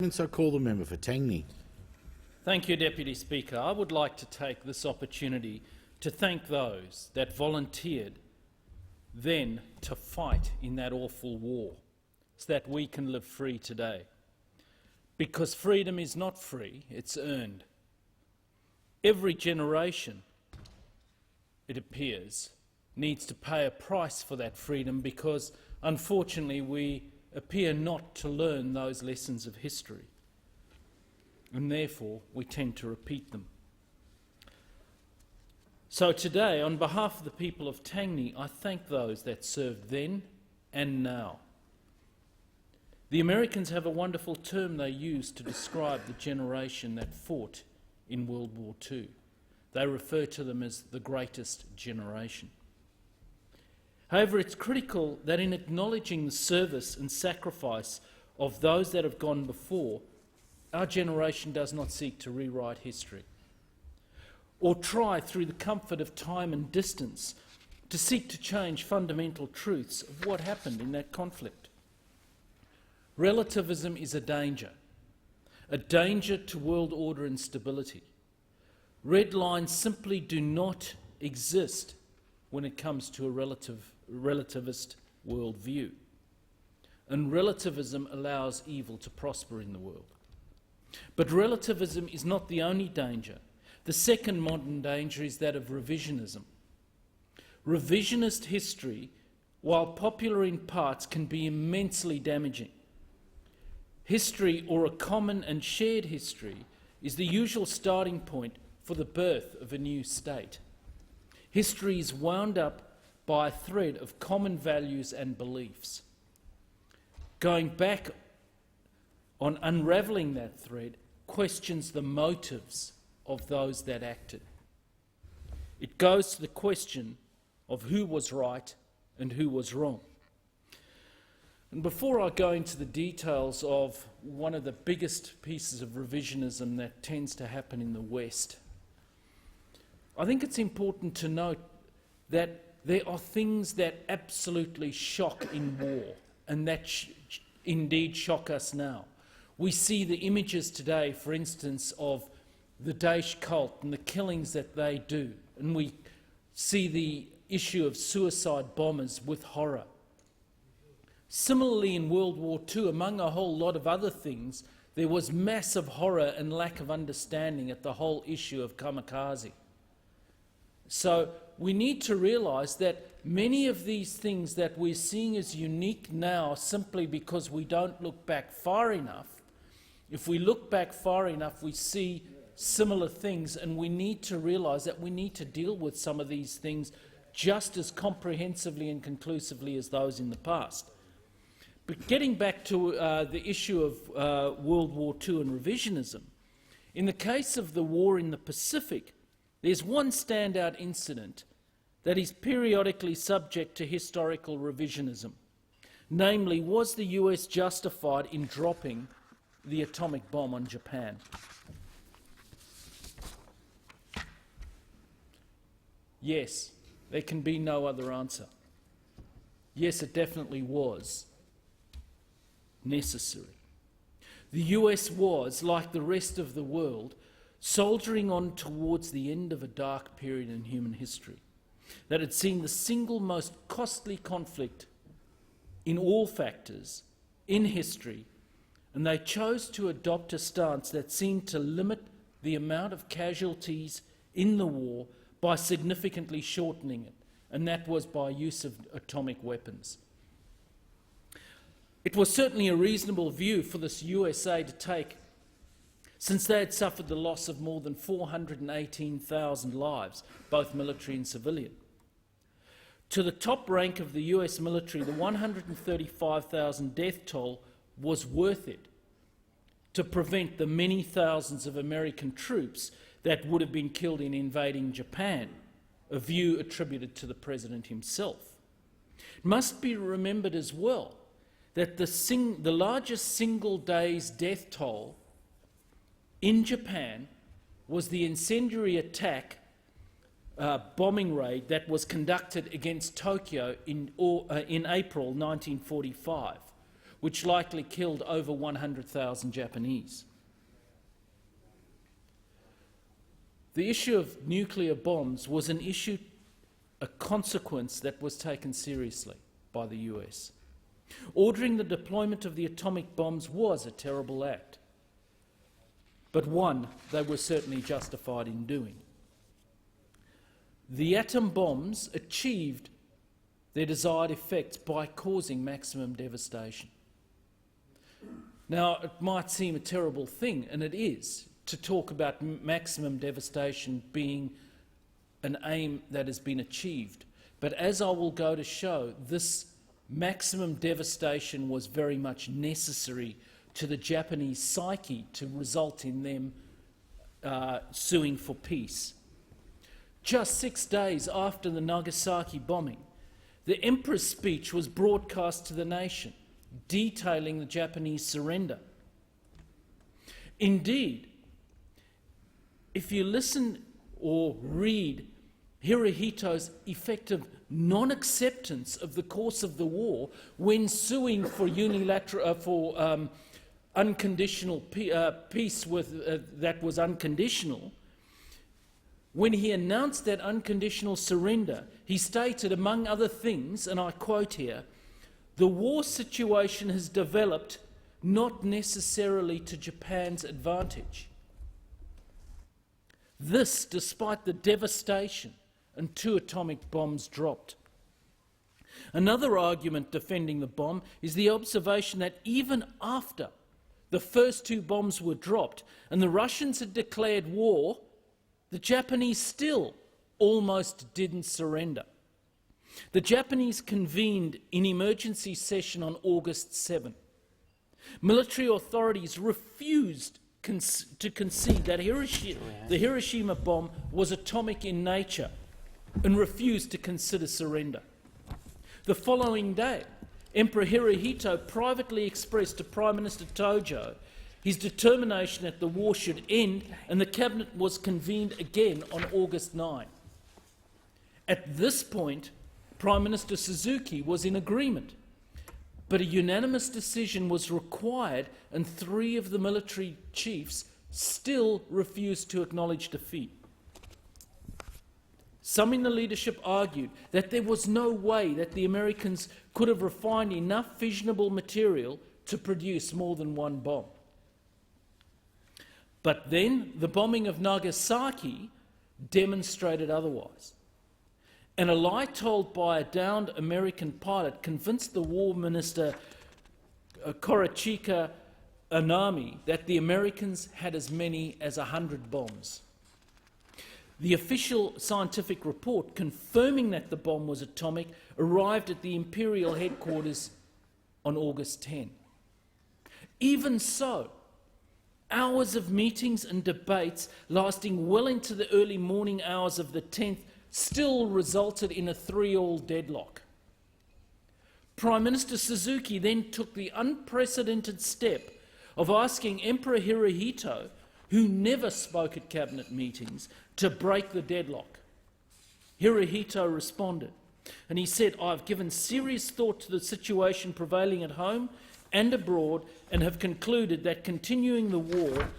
I call the member for Tangney. Thank you, Deputy Speaker. I would like to take this opportunity to thank those that volunteered then to fight in that awful war so that we can live free today. Because freedom is not free, it's earned. Every generation, it appears, needs to pay a price for that freedom because, unfortunately, we appear not to learn those lessons of history, and therefore we tend to repeat them. So today, on behalf of the people of Tangney, I thank those that served then and now. The Americans have a wonderful term they use to describe the generation that fought in World War II. They refer to them as the greatest generation. However, it's critical that in acknowledging the service and sacrifice of those that have gone before, our generation does not seek to rewrite history or try through the comfort of time and distance to seek to change fundamental truths of what happened in that conflict. Relativism is a danger to world order and stability. Red lines simply do not exist when it comes to a relativist worldview. And relativism allows evil to prosper in the world. But relativism is not the only danger. The second modern danger is that of revisionism. Revisionist history, while popular in parts, can be immensely damaging. History, or a common and shared history, is the usual starting point for the birth of a new state. History is wound up by a thread of common values and beliefs. Going back on unravelling that thread questions the motives of those that acted. It goes to the question of who was right and who was wrong. And before I go into the details of one of the biggest pieces of revisionism that tends to happen in the West, I think it's important to note that there are things that absolutely shock in war, and that indeed shock us now. We see the images today, for instance, of the Daesh cult and the killings that they do, and we see the issue of suicide bombers with horror. Similarly, in World War II, among a whole lot of other things, there was massive horror and lack of understanding at the whole issue of kamikaze. So we need to realise that many of these things that we're seeing as unique now simply because we don't look back far enough. If we look back far enough, we see similar things, and we need to realise that we need to deal with some of these things just as comprehensively and conclusively as those in the past. But getting back to the issue of World War II and revisionism, in the case of the war in the Pacific, there's one standout incident that is periodically subject to historical revisionism. Namely, was the US justified in dropping the atomic bomb on Japan? Yes, there can be no other answer. Yes, it definitely was necessary. The US was, like the rest of the world, soldiering on towards the end of a dark period in human history that had seen the single most costly conflict in all factors in history, and they chose to adopt a stance that seemed to limit the amount of casualties in the war by significantly shortening it, and that was by use of atomic weapons. It was certainly a reasonable view for the USA to take, since they had suffered the loss of more than 418,000 lives, both military and civilian. To the top rank of the US military, the 135,000 death toll was worth it to prevent the many thousands of American troops that would have been killed in invading Japan, a view attributed to the President himself. It must be remembered as well that the largest single day's death toll in Japan was the incendiary attack bombing raid that was conducted against Tokyo in April 1945, which likely killed over 100,000 Japanese. The issue of nuclear bombs was an issue, a consequence that was taken seriously by the US. Ordering the deployment of the atomic bombs was a terrible act, but one they were certainly justified in doing. The atom bombs achieved their desired effects by causing maximum devastation. Now, it might seem a terrible thing, and it is, to talk about maximum devastation being an aim that has been achieved. But as I will go to show, this maximum devastation was very much necessary to the Japanese psyche to result in them suing for peace. Just 6 days after the Nagasaki bombing, the Emperor's speech was broadcast to the nation, detailing the Japanese surrender. Indeed, if you listen or read Hirohito's effective non-acceptance of the course of the war when suing for unilateral, unconditional peace that was unconditional, when he announced that unconditional surrender, he stated, among other things, and I quote here, "The war situation has developed not necessarily to Japan's advantage." This despite the devastation and 2 atomic bombs dropped. Another argument defending the bomb is the observation that even after the first 2 bombs were dropped and the Russians had declared war, the Japanese still almost didn't surrender. The Japanese convened in emergency session on August 7. Military authorities refused to concede that the Hiroshima bomb was atomic in nature and refused to consider surrender. The following day, Emperor Hirohito privately expressed to Prime Minister Tojo his determination that the war should end, and the cabinet was convened again on August 9. At this point, Prime Minister Suzuki was in agreement, but a unanimous decision was required, and 3 of the military chiefs still refused to acknowledge defeat. Some in the leadership argued that there was no way that the Americans could have refined enough fissionable material to produce more than 1 bomb. But then the bombing of Nagasaki demonstrated otherwise. And a lie told by a downed American pilot convinced the war minister Korochika Anami that the Americans had as many as 100 bombs. The official scientific report confirming that the bomb was atomic arrived at the Imperial headquarters on August 10. Even so, hours of meetings and debates lasting well into the early morning hours of the 10th still resulted in a 3-all deadlock. Prime Minister Suzuki then took the unprecedented step of asking Emperor Hirohito, who never spoke at cabinet meetings, to break the deadlock. Hirohito responded, and he said, "I've given serious thought to the situation prevailing at home and abroad, and have concluded that continuing the war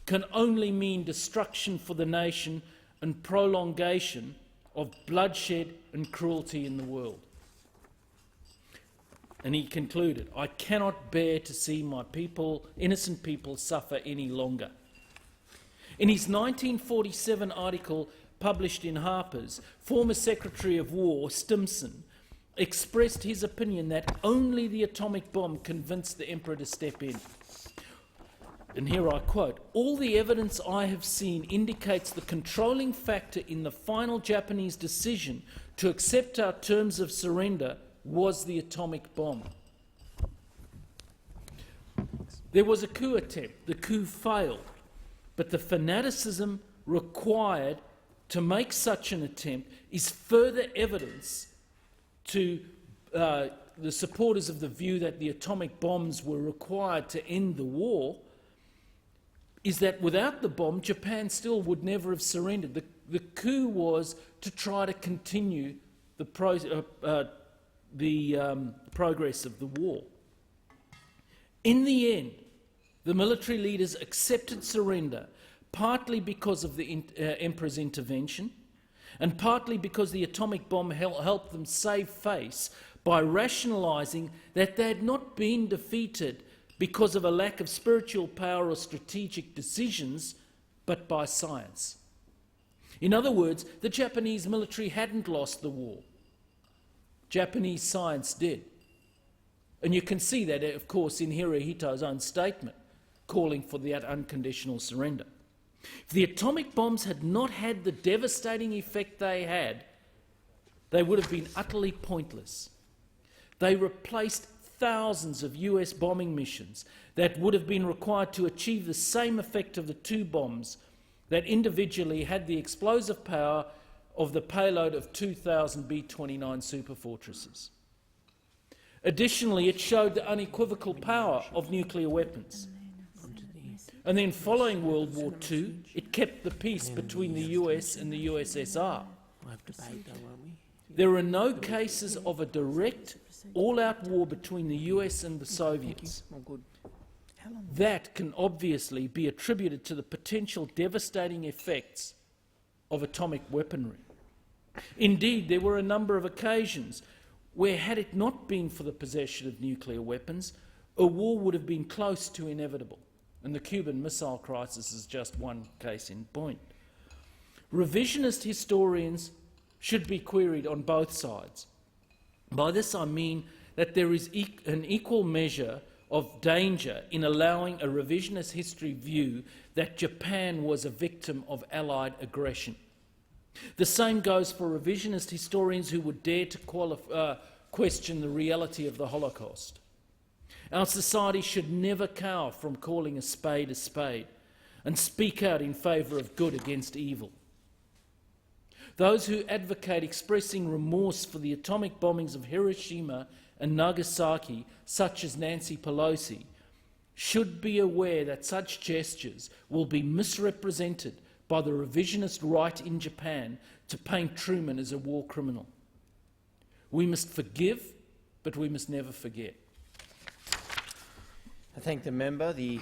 can only mean destruction for the nation and prolongation of bloodshed and cruelty in the world." And he concluded, "I cannot bear to see my people, innocent people, suffer any longer." In his 1947 article published in Harper's, former Secretary of War Stimson expressed his opinion that only the atomic bomb convinced the Emperor to step in. And here I quote, "All the evidence I have seen indicates the controlling factor in the final Japanese decision to accept our terms of surrender was the atomic bomb." There was a coup attempt. The coup failed, but the fanaticism required to make such an attempt is further evidence to the supporters of the view that the atomic bombs were required to end the war, is that without the bomb, Japan still would never have surrendered. The coup was to try to continue the progress of the war. In the end, the military leaders accepted surrender, partly because of the Emperor's intervention, and partly because the atomic bomb helped them save face by rationalising that they had not been defeated because of a lack of spiritual power or strategic decisions, but by science. In other words, the Japanese military hadn't lost the war. Japanese science did. And you can see that, of course, in Hirohito's own statement, calling for that unconditional surrender. If the atomic bombs had not had the devastating effect they had, they would have been utterly pointless. They replaced thousands of US bombing missions that would have been required to achieve the same effect of the two bombs that individually had the explosive power of the payload of 2,000 B-29 superfortresses. Additionally, it showed the unequivocal power of nuclear weapons. And then following World War II, it kept the peace between the US and the USSR. There are no cases of a direct, all-out war between the US and the Soviets. That can obviously be attributed to the potential devastating effects of atomic weaponry. Indeed, there were a number of occasions where, had it not been for the possession of nuclear weapons, a war would have been close to inevitable. And the Cuban Missile Crisis is just one case in point. Revisionist historians should be queried on both sides. By this I mean that there is an equal measure of danger in allowing a revisionist history view that Japan was a victim of Allied aggression. The same goes for revisionist historians who would dare to question the reality of the Holocaust. Our society should never cower from calling a spade and speak out in favour of good against evil. Those who advocate expressing remorse for the atomic bombings of Hiroshima and Nagasaki, such as Nancy Pelosi, should be aware that such gestures will be misrepresented by the revisionist right in Japan to paint Truman as a war criminal. We must forgive, but we must never forget. I thank the member. The